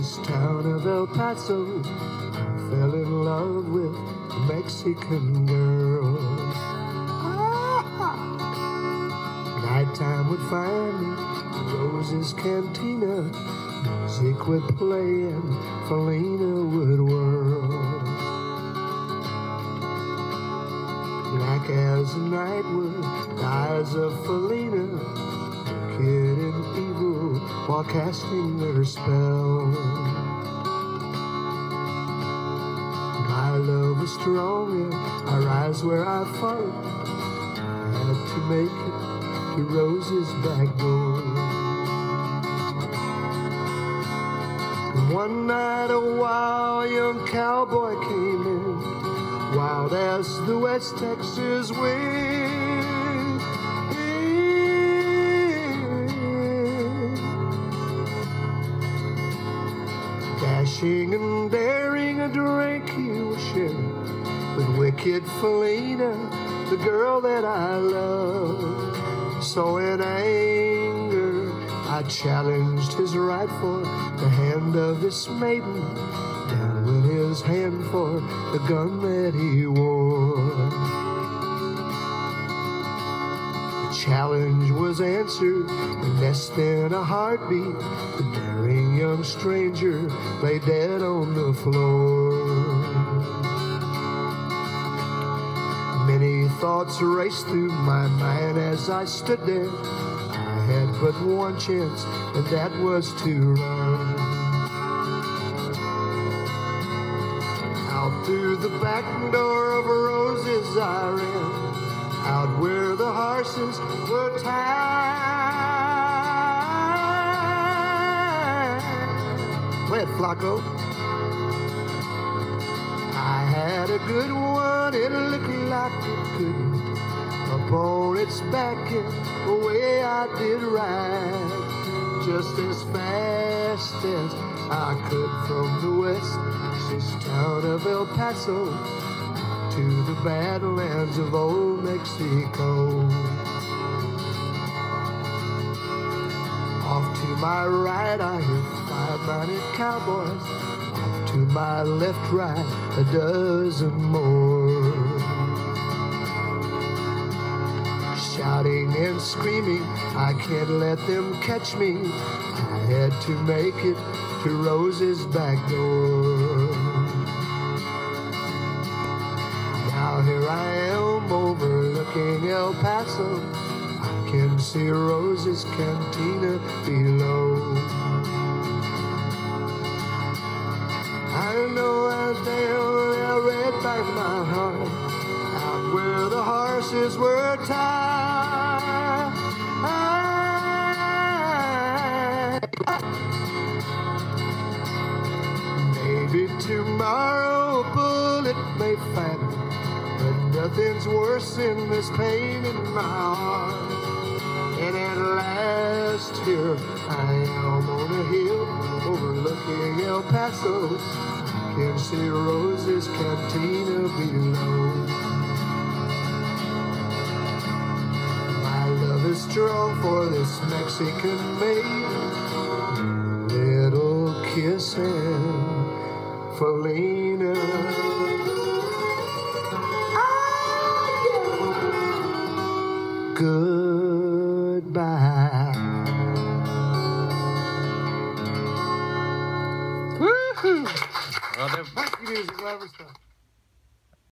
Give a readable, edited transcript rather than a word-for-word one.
this town of El Paso, fell in love with a Mexican girl. Nighttime would find me in Rose's cantina, music would play and Felina would whirl. Black as the night wood, the eyes of Felina, wicked and evil while casting their spell. My love was strong and I rise where I fall. I had to make it to Rose's back door. And one night a wild young cowboy came in, wild as the West Texas wind. Dashing and daring, a drink he was sharing with wicked Felina, the girl that I love. So in anger I challenged his right for the hand of this maiden. Down went his hand for the gun that he wore. The challenge was answered in less than a heartbeat. The daring young stranger lay dead on the floor. Many thoughts raced through my mind as I stood there. I had but one chance, and that was to run. Out through the back door of Rose's I ran, out where the horses were tied. Play it, Flaco. I had a good one, it looked like it could. Upon its back and away I did ride, just as fast as I could from the west, this town of El Paso, to the badlands of old Mexico. Off to my right I hear 5-minded cowboys, off to my left, right, a dozen more. Shouting and screaming, I can't let them catch me. I had to make it to Rose's back door. Now here I am overlooking El Paso. I can see Rose's cantina below. I know as they're red by my heart, out where the horses were tied. Maybe tomorrow a bullet may find me, but nothing's worse than this pain in my heart. And at last here I am on a hill overlooking El Paso. I can see Rose's cantina below. My love is strong for this Mexican maiden, little kiss and Felina. Goodbye. Woohoo! Well, they're funky music, whatever stuff.